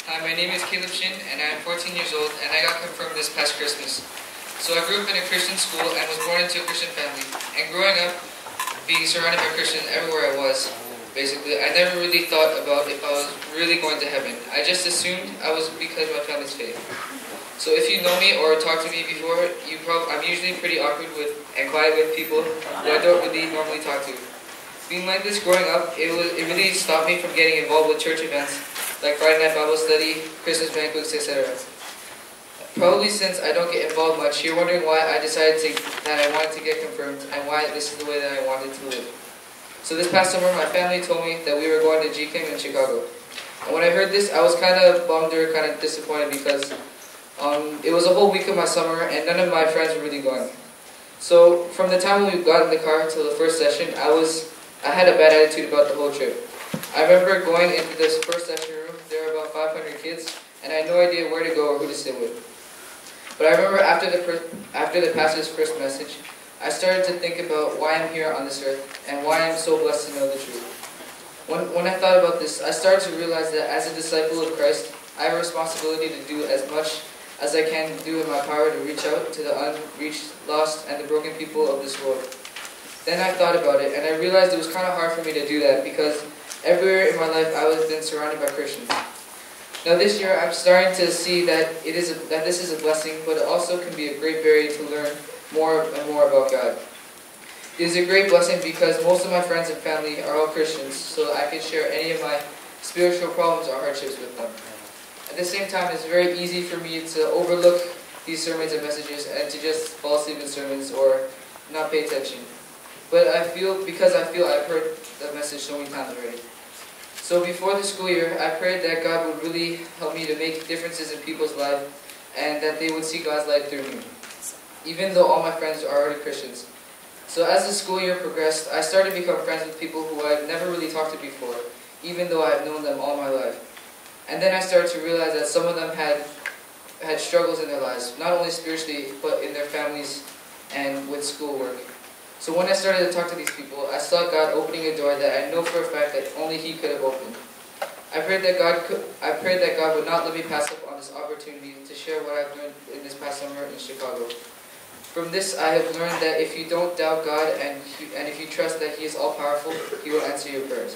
Hi, my name is Caleb Shin, and I am 14 years old, and I got confirmed this past Christmas. So I grew up in a Christian school and was born into a Christian family. And growing up, being surrounded by Christians everywhere I was, basically, I never really thought about if I was really going to heaven. I just assumed I was because of my family's faith. So if you know me or talked to me before, I'm usually pretty awkward with and quiet with people who I don't really normally talk to. Being like this growing up, it really stopped me from getting involved with church events like Friday night Bible study, Christmas banquets, etc. Probably since I don't get involved much, you're wondering why I decided that I wanted to get confirmed and why this is the way that I wanted to live. So this past summer, my family told me that we were going to GCAM in Chicago. And when I heard this, I was kind of bummed or kind of disappointed because it was a whole week of my summer and none of my friends were really going. So from the time when we got in the car till the first session, I had a bad attitude about the whole trip. I remember going into this first session room, there were about 500 kids, and I had no idea where to go or who to sit with. But I remember after the pastor's first message, I started to think about why I'm here on this earth and why I'm so blessed to know the truth. When I thought about this, I started to realize that as a disciple of Christ, I have a responsibility to do as much as I can do in my power to reach out to the unreached, lost, and the broken people of this world. Then I thought about it, and I realized it was kind of hard for me to do that because everywhere in my life I was been surrounded by Christians. Now this year I'm starting to see that this is a blessing, but it also can be a great barrier to learn more and more about God. It is a great blessing because most of my friends and family are all Christians, so I can share any of my spiritual problems or hardships with them. At the same time, it's very easy for me to overlook these sermons and messages and to just fall asleep in sermons or not pay attention. But I've heard the message so many times already. So before the school year, I prayed that God would really help me to make differences in people's lives and that they would see God's light through me, even though all my friends are already Christians. So as the school year progressed, I started to become friends with people who I'd never really talked to before, even though I've known them all my life. And then I started to realize that some of them had struggles in their lives, not only spiritually, but in their families and with schoolwork. So when I started to talk to these people, I saw God opening a door that I know for a fact that only He could have opened. I prayed that God would not let me pass up on this opportunity to share what I've learned in this past summer in Chicago. From this, I have learned that if you don't doubt God and if you trust that He is all-powerful, He will answer your prayers.